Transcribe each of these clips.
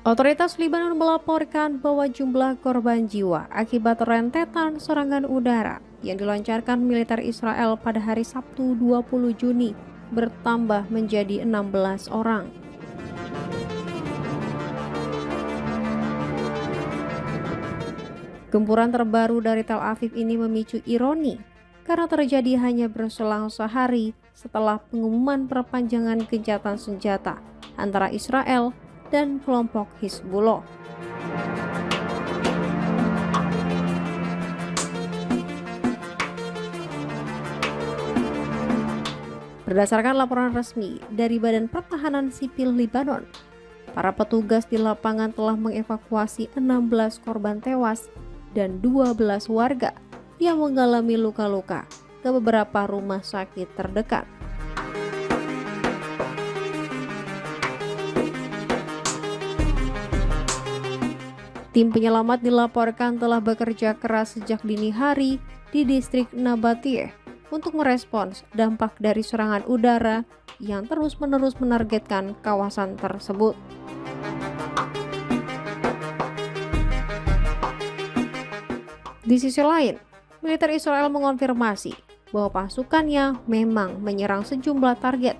Otoritas Libanon melaporkan bahwa jumlah korban jiwa akibat rentetan serangan udara yang dilancarkan militer Israel pada hari Sabtu 20 Juni bertambah menjadi 16 orang. Gempuran terbaru dari Tel Aviv ini memicu ironi karena terjadi hanya berselang sehari setelah pengumuman perpanjangan gencatan senjata antara Israel dan kelompok Hizbullah. Berdasarkan laporan resmi dari Badan Pertahanan Sipil Libanon, para petugas di lapangan telah mengevakuasi 16 korban tewas dan 12 warga yang mengalami luka-luka ke beberapa rumah sakit terdekat. Tim penyelamat dilaporkan telah bekerja keras sejak dini hari di distrik Nabatiyeh untuk merespons dampak dari serangan udara yang terus-menerus menargetkan kawasan tersebut. Di sisi lain, militer Israel mengonfirmasi bahwa pasukannya memang menyerang sejumlah target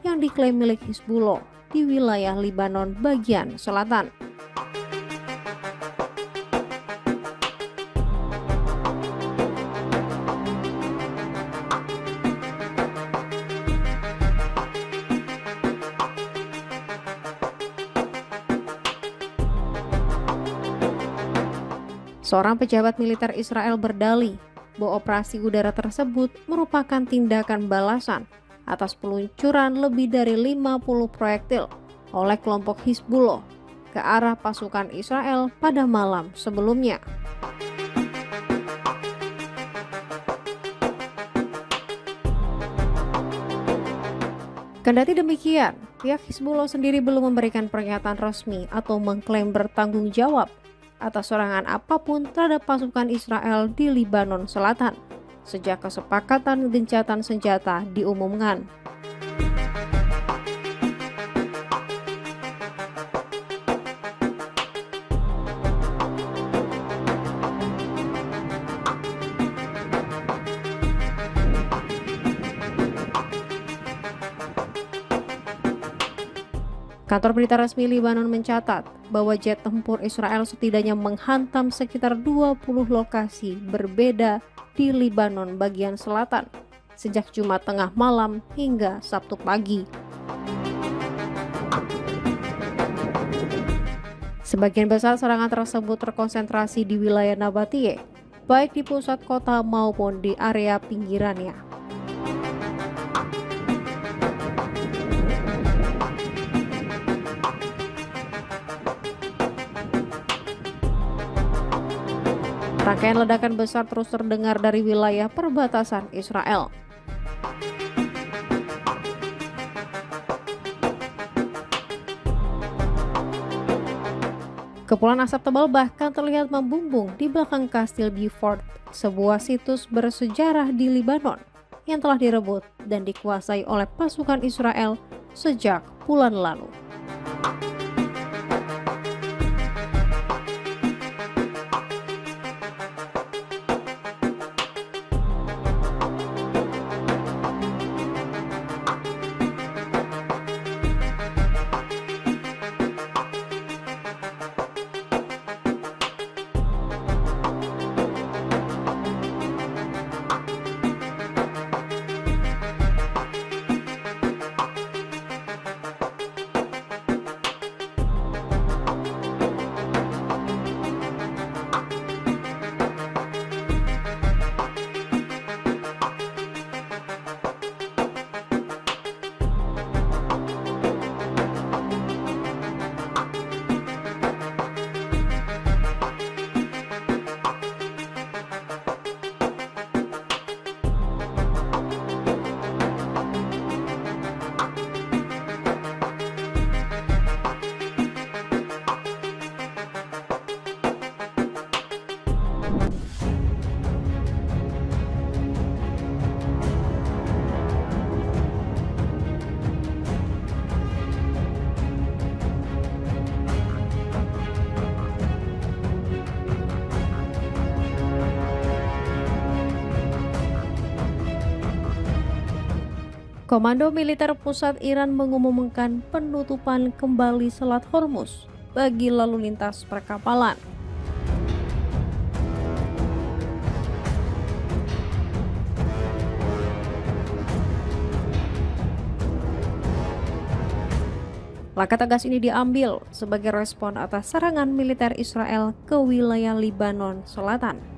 yang diklaim milik Hizbullah di wilayah Libanon bagian selatan. Seorang pejabat militer Israel berdalih bahwa operasi udara tersebut merupakan tindakan balasan atas peluncuran lebih dari 50 proyektil oleh kelompok Hizbullah ke arah pasukan Israel pada malam sebelumnya. Kendati demikian, pihak Hizbullah sendiri belum memberikan pernyataan resmi atau mengklaim bertanggung jawab atas serangan apapun terhadap pasukan Israel di Libanon Selatan sejak kesepakatan gencatan senjata diumumkan. Kantor berita resmi Libanon mencatat bahwa jet tempur Israel setidaknya menghantam sekitar 20 lokasi berbeda di Libanon bagian selatan sejak Jumat tengah malam hingga Sabtu pagi. Sebagian besar serangan tersebut terkonsentrasi di wilayah Nabatiyeh, baik di pusat kota maupun di area pinggirannya. Rangkaian ledakan besar terus terdengar dari wilayah perbatasan Israel. Kepulan asap tebal bahkan terlihat membumbung di belakang Kastil Beaufort, sebuah situs bersejarah di Libanon yang telah direbut dan dikuasai oleh pasukan Israel sejak bulan lalu. Komando Militer Pusat Iran mengumumkan penutupan kembali Selat Hormuz bagi lalu lintas perkapalan. Langkah tegas ini diambil sebagai respon atas serangan militer Israel ke wilayah Lebanon Selatan.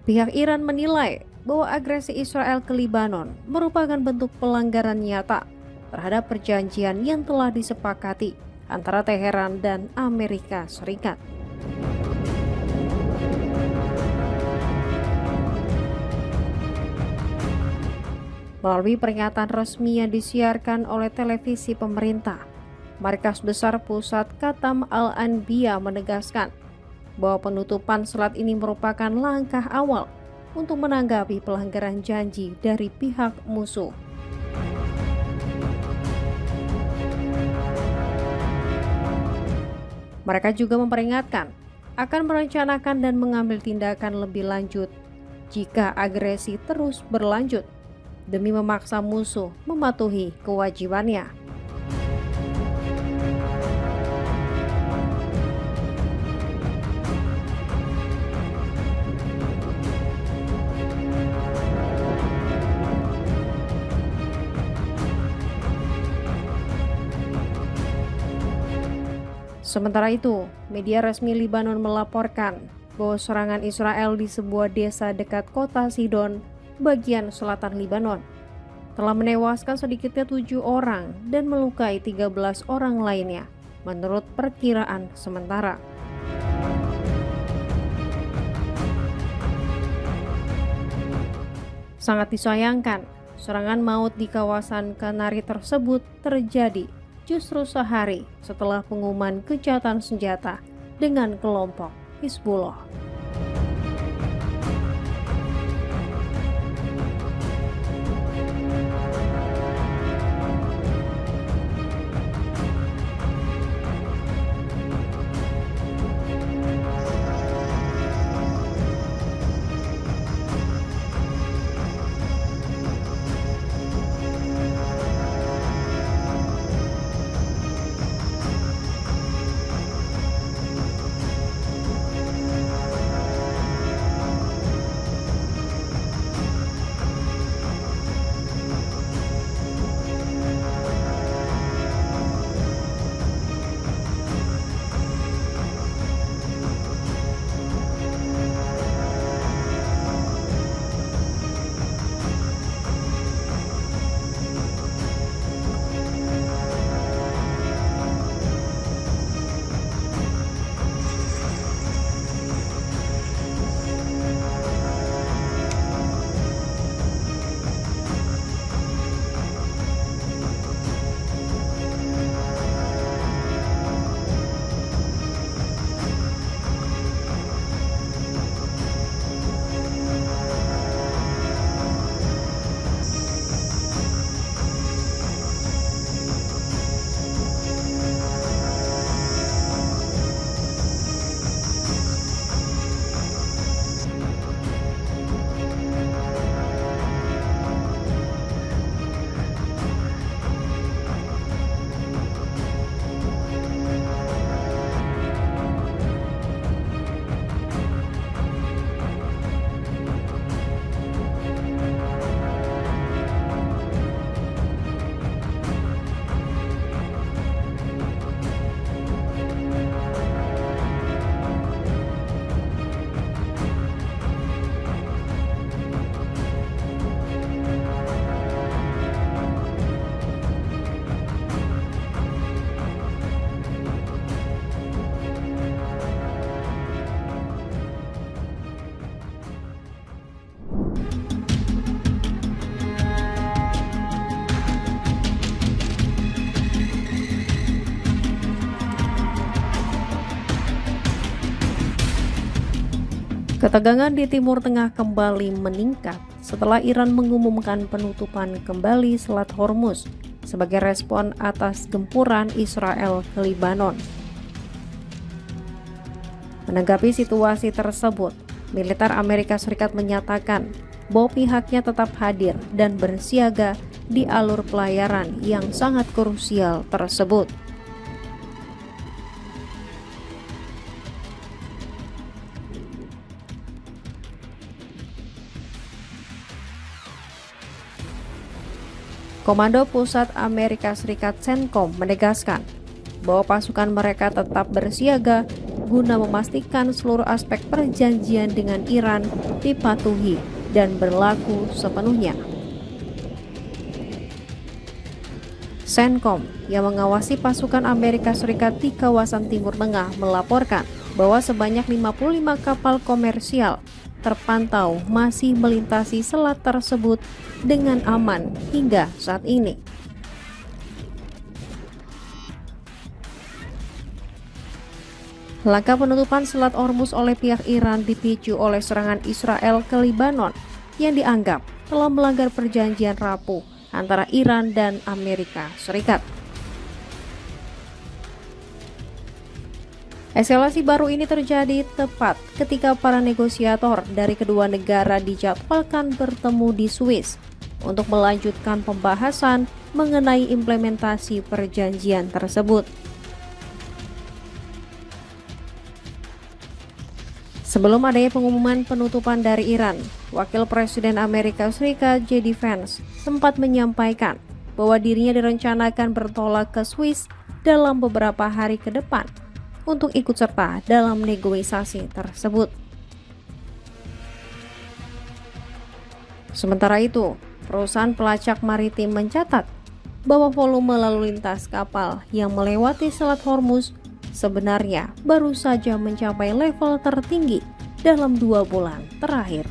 Pihak Iran menilai bahwa agresi Israel ke Lebanon merupakan bentuk pelanggaran nyata terhadap perjanjian yang telah disepakati antara Teheran dan Amerika Serikat. Melalui pernyataan resmi yang disiarkan oleh televisi pemerintah, Markas Besar Pusat Khatam Al-Anbiya menegaskan bahwa penutupan selat ini merupakan langkah awal untuk menanggapi pelanggaran janji dari pihak musuh. Mereka juga memperingatkan akan merencanakan dan mengambil tindakan lebih lanjut jika agresi terus berlanjut demi memaksa musuh mematuhi kewajibannya. Sementara itu, media resmi Lebanon melaporkan bahwa serangan Israel di sebuah desa dekat kota Sidon, bagian selatan Lebanon, telah menewaskan sedikitnya 7 orang dan melukai 13 orang lainnya, menurut perkiraan sementara. Sangat disayangkan, serangan maut di kawasan Kanari tersebut terjadi justru sehari setelah pengumuman gencatan senjata dengan kelompok Hizbullah. Ketegangan di Timur Tengah kembali meningkat setelah Iran mengumumkan penutupan kembali Selat Hormuz sebagai respon atas gempuran Israel ke Lebanon. Menanggapi situasi tersebut, militer Amerika Serikat menyatakan bahwa pihaknya tetap hadir dan bersiaga di alur pelayaran yang sangat krusial tersebut. Komando Pusat Amerika Serikat CENTCOM menegaskan bahwa pasukan mereka tetap bersiaga guna memastikan seluruh aspek perjanjian dengan Iran dipatuhi dan berlaku sepenuhnya. CENTCOM yang mengawasi pasukan Amerika Serikat di kawasan Timur Tengah melaporkan bahwa sebanyak 55 kapal komersial terpantau masih melintasi selat tersebut dengan aman hingga saat ini. Langkah penutupan Selat Hormuz oleh pihak Iran dipicu oleh serangan Israel ke Lebanon yang dianggap telah melanggar perjanjian rapuh antara Iran dan Amerika Serikat. Eskalasi baru ini terjadi tepat ketika para negosiator dari kedua negara dijadwalkan bertemu di Swiss untuk melanjutkan pembahasan mengenai implementasi perjanjian tersebut. Sebelum adanya pengumuman penutupan dari Iran, Wakil Presiden Amerika Serikat J.D. Vance sempat menyampaikan bahwa dirinya direncanakan bertolak ke Swiss dalam beberapa hari ke depan untuk ikut serta dalam negosiasi tersebut. Sementara itu, perusahaan pelacak maritim mencatat bahwa volume lalu lintas kapal yang melewati Selat Hormuz sebenarnya baru saja mencapai level tertinggi dalam 2 bulan terakhir.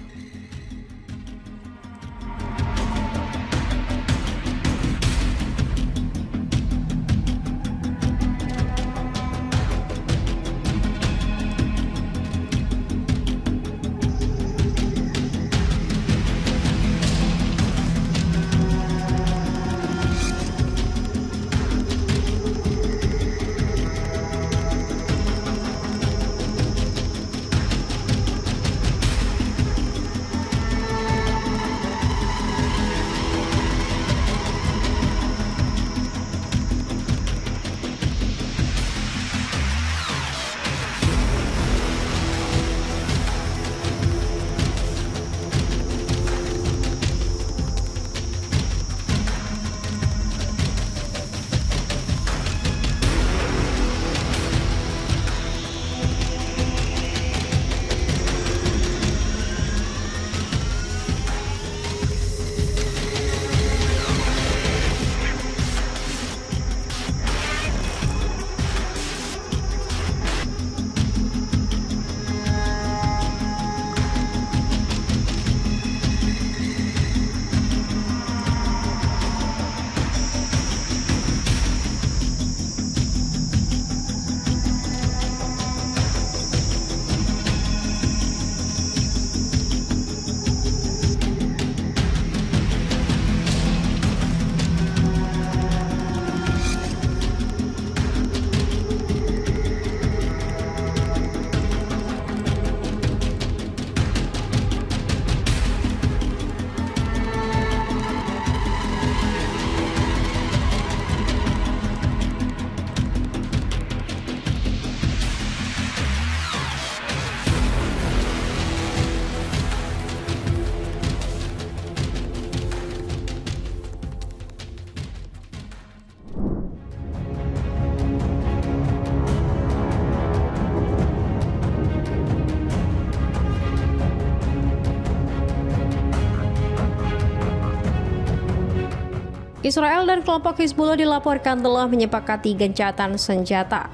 Israel dan kelompok Hizbullah dilaporkan telah menyepakati gencatan senjata.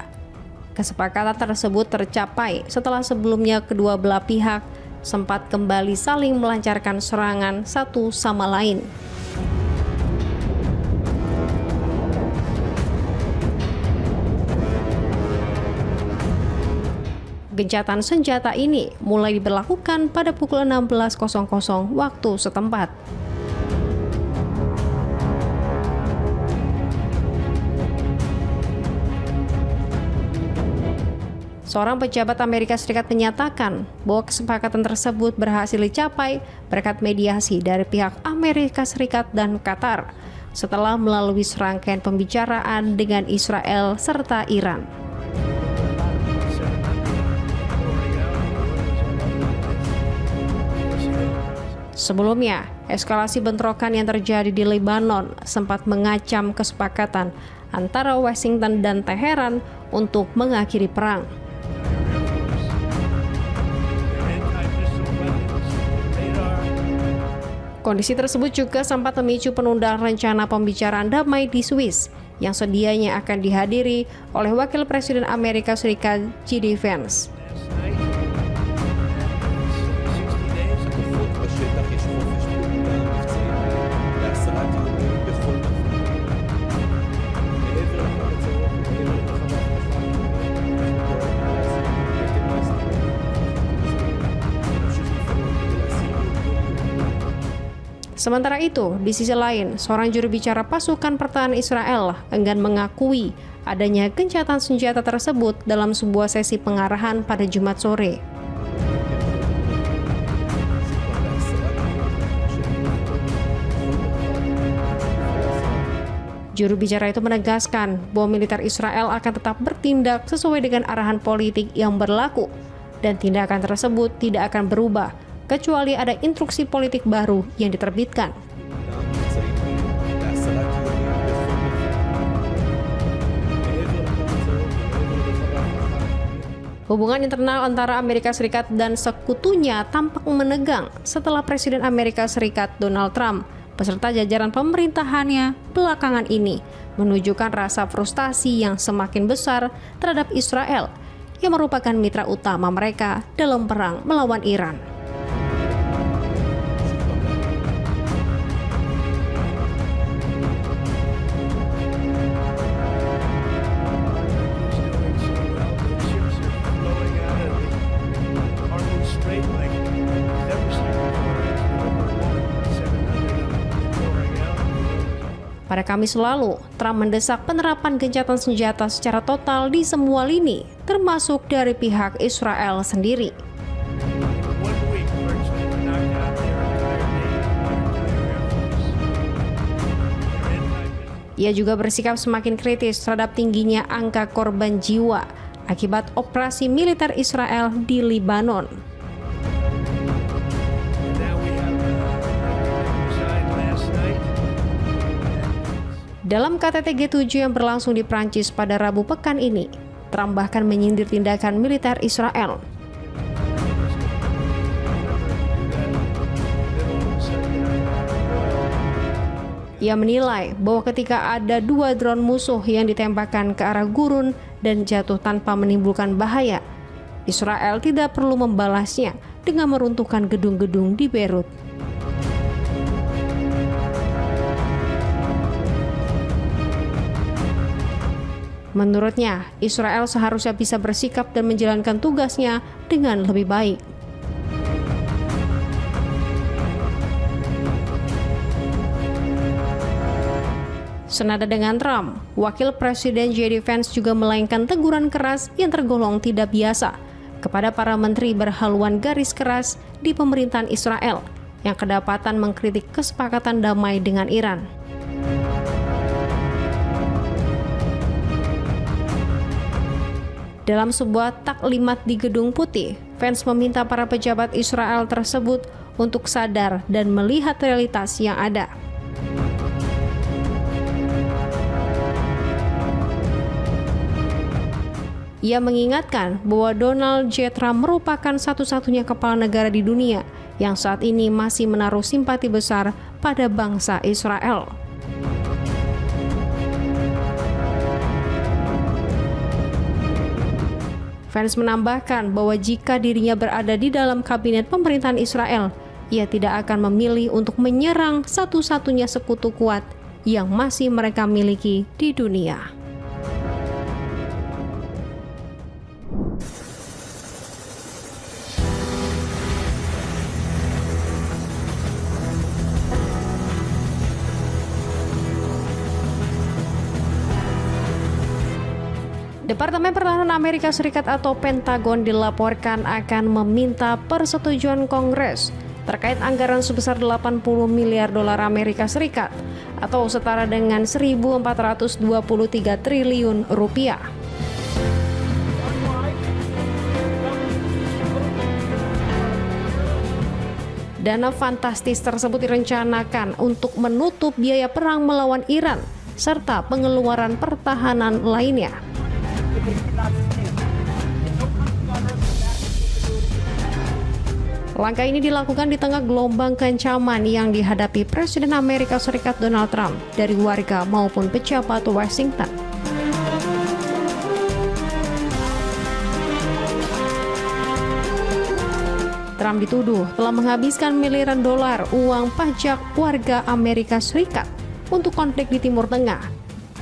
Kesepakatan tersebut tercapai setelah sebelumnya kedua belah pihak sempat kembali saling melancarkan serangan satu sama lain. Gencatan senjata ini mulai diberlakukan pada pukul 16.00 waktu setempat. Seorang pejabat Amerika Serikat menyatakan bahwa kesepakatan tersebut berhasil dicapai berkat mediasi dari pihak Amerika Serikat dan Qatar setelah melalui serangkaian pembicaraan dengan Israel serta Iran. Sebelumnya, eskalasi bentrokan yang terjadi di Lebanon sempat mengacam kesepakatan antara Washington dan Teheran untuk mengakhiri perang. Kondisi tersebut juga sempat memicu penundaan rencana pembicaraan damai di Swiss yang sedianya akan dihadiri oleh Wakil Presiden Amerika Serikat J.D. Vance. Sementara itu, di sisi lain, seorang juru bicara pasukan pertahanan Israel enggan mengakui adanya gencatan senjata tersebut dalam sebuah sesi pengarahan pada Jumat sore. Juru bicara itu menegaskan bahwa militer Israel akan tetap bertindak sesuai dengan arahan politik yang berlaku dan tindakan tersebut tidak akan berubah kecuali ada instruksi politik baru yang diterbitkan. Hubungan internal antara Amerika Serikat dan sekutunya tampak menegang setelah Presiden Amerika Serikat Donald Trump beserta jajaran pemerintahannya belakangan ini menunjukkan rasa frustasi yang semakin besar terhadap Israel yang merupakan mitra utama mereka dalam perang melawan Iran. Pada Kamis lalu, Trump mendesak penerapan gencatan senjata secara total di semua lini, termasuk dari pihak Israel sendiri. Ia juga bersikap semakin kritis terhadap tingginya angka korban jiwa akibat operasi militer Israel di Lebanon. Dalam KTT G7 yang berlangsung di Prancis pada Rabu pekan ini, Trump bahkan menyindir tindakan militer Israel. Ia menilai bahwa ketika ada 2 drone musuh yang ditembakkan ke arah gurun dan jatuh tanpa menimbulkan bahaya, Israel tidak perlu membalasnya dengan meruntuhkan gedung-gedung di Beirut. Menurutnya, Israel seharusnya bisa bersikap dan menjalankan tugasnya dengan lebih baik. Senada dengan Trump, Wakil Presiden J.D. Vance juga melayangkan teguran keras yang tergolong tidak biasa kepada para menteri berhaluan garis keras di pemerintahan Israel yang kedapatan mengkritik kesepakatan damai dengan Iran. Dalam sebuah taklimat di Gedung Putih, Vance meminta para pejabat Israel tersebut untuk sadar dan melihat realitas yang ada. Ia mengingatkan bahwa Donald J. Trump merupakan satu-satunya kepala negara di dunia yang saat ini masih menaruh simpati besar pada bangsa Israel. Vance menambahkan bahwa jika dirinya berada di dalam kabinet pemerintahan Israel, ia tidak akan memilih untuk menyerang satu-satunya sekutu kuat yang masih mereka miliki di dunia. Departemen Pertahanan Amerika Serikat atau Pentagon dilaporkan akan meminta persetujuan Kongres terkait anggaran sebesar 80 miliar dolar Amerika Serikat atau setara dengan 1.423 triliun rupiah. Dana fantastis tersebut direncanakan untuk menutup biaya perang melawan Iran serta pengeluaran pertahanan lainnya. Langkah ini dilakukan di tengah gelombang kecaman yang dihadapi Presiden Amerika Serikat Donald Trump dari warga maupun pejabat Washington. Trump dituduh telah menghabiskan miliaran dolar uang pajak warga Amerika Serikat untuk konflik di Timur Tengah.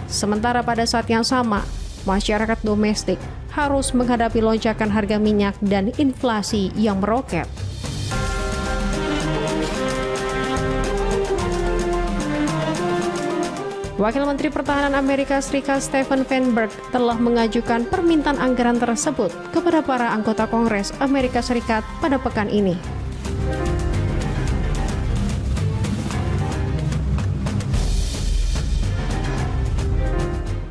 Sementara pada saat yang sama, masyarakat domestik harus menghadapi lonjakan harga minyak dan inflasi yang meroket. Wakil Menteri Pertahanan Amerika Serikat Stephen Feinberg telah mengajukan permintaan anggaran tersebut kepada para anggota Kongres Amerika Serikat pada pekan ini.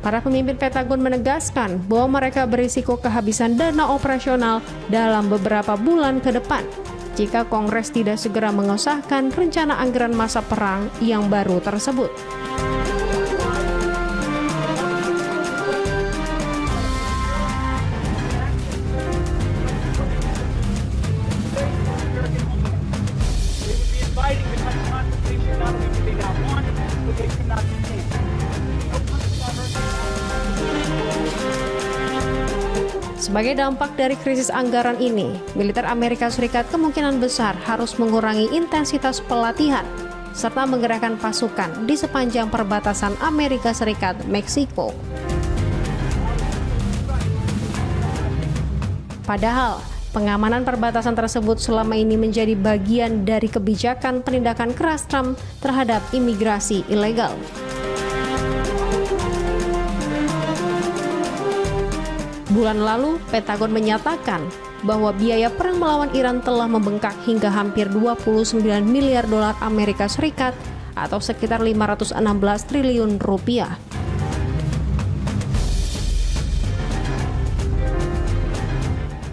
Para pemimpin Pentagon menegaskan bahwa mereka berisiko kehabisan dana operasional dalam beberapa bulan ke depan jika Kongres tidak segera mengesahkan rencana anggaran masa perang yang baru tersebut. Sebagai dampak dari krisis anggaran ini, militer Amerika Serikat kemungkinan besar harus mengurangi intensitas pelatihan serta menggerakkan pasukan di sepanjang perbatasan Amerika Serikat-Meksiko. Padahal, pengamanan perbatasan tersebut selama ini menjadi bagian dari kebijakan penindakan keras Trump terhadap imigrasi ilegal. Bulan lalu, Pentagon menyatakan bahwa biaya perang melawan Iran telah membengkak hingga hampir 29 miliar dolar Amerika Serikat atau sekitar 516 triliun rupiah.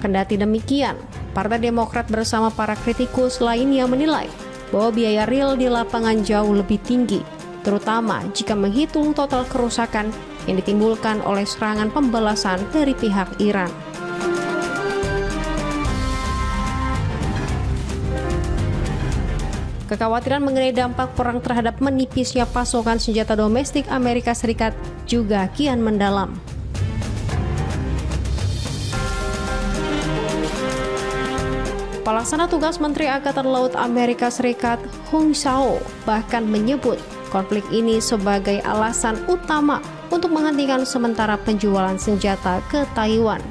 Kendati demikian, Partai Demokrat bersama para kritikus lainnya menilai bahwa biaya real di lapangan jauh lebih tinggi, terutama jika menghitung total kerusakan yang ditimbulkan oleh serangan pembalasan dari pihak Iran. Kekhawatiran mengenai dampak perang terhadap menipisnya pasokan senjata domestik Amerika Serikat juga kian mendalam. Pelaksana tugas Menteri Angkatan Laut Amerika Serikat Hong Shao bahkan menyebut konflik ini sebagai alasan utama untuk menghentikan sementara penjualan senjata ke Taiwan.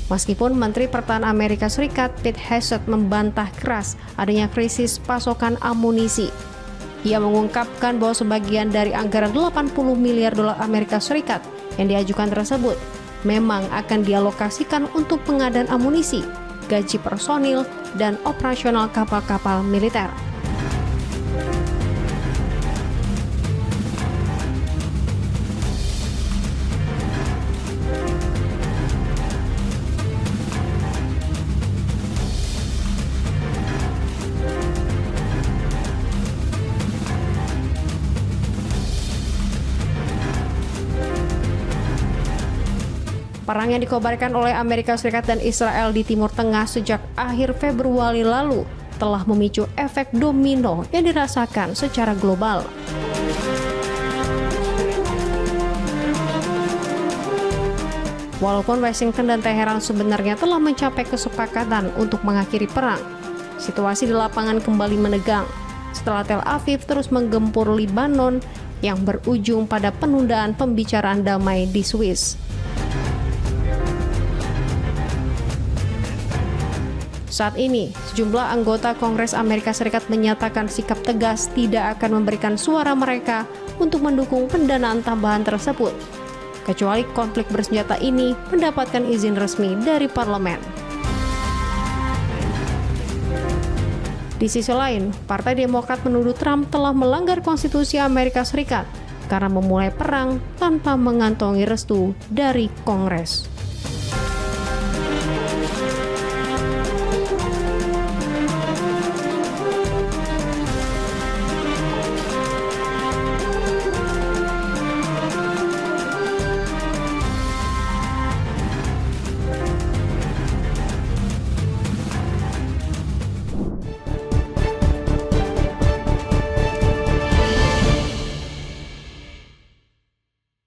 Meskipun Menteri Pertahanan Amerika Serikat Pete Hegseth membantah keras adanya krisis pasokan amunisi, ia mengungkapkan bahwa sebagian dari anggaran 80 miliar dolar Amerika Serikat yang diajukan tersebut memang akan dialokasikan untuk pengadaan amunisi, gaji personil, dan operasional kapal-kapal militer. Perang yang dikobarkan oleh Amerika Serikat dan Israel di Timur Tengah sejak akhir Februari lalu telah memicu efek domino yang dirasakan secara global. Walaupun Washington dan Teheran sebenarnya telah mencapai kesepakatan untuk mengakhiri perang, situasi di lapangan kembali menegang setelah Tel Aviv terus menggempur Lebanon yang berujung pada penundaan pembicaraan damai di Swiss. Saat ini, sejumlah anggota Kongres Amerika Serikat menyatakan sikap tegas tidak akan memberikan suara mereka untuk mendukung pendanaan tambahan tersebut, kecuali konflik bersenjata ini mendapatkan izin resmi dari parlemen. Di sisi lain, Partai Demokrat menuduh Trump telah melanggar konstitusi Amerika Serikat karena memulai perang tanpa mengantongi restu dari Kongres.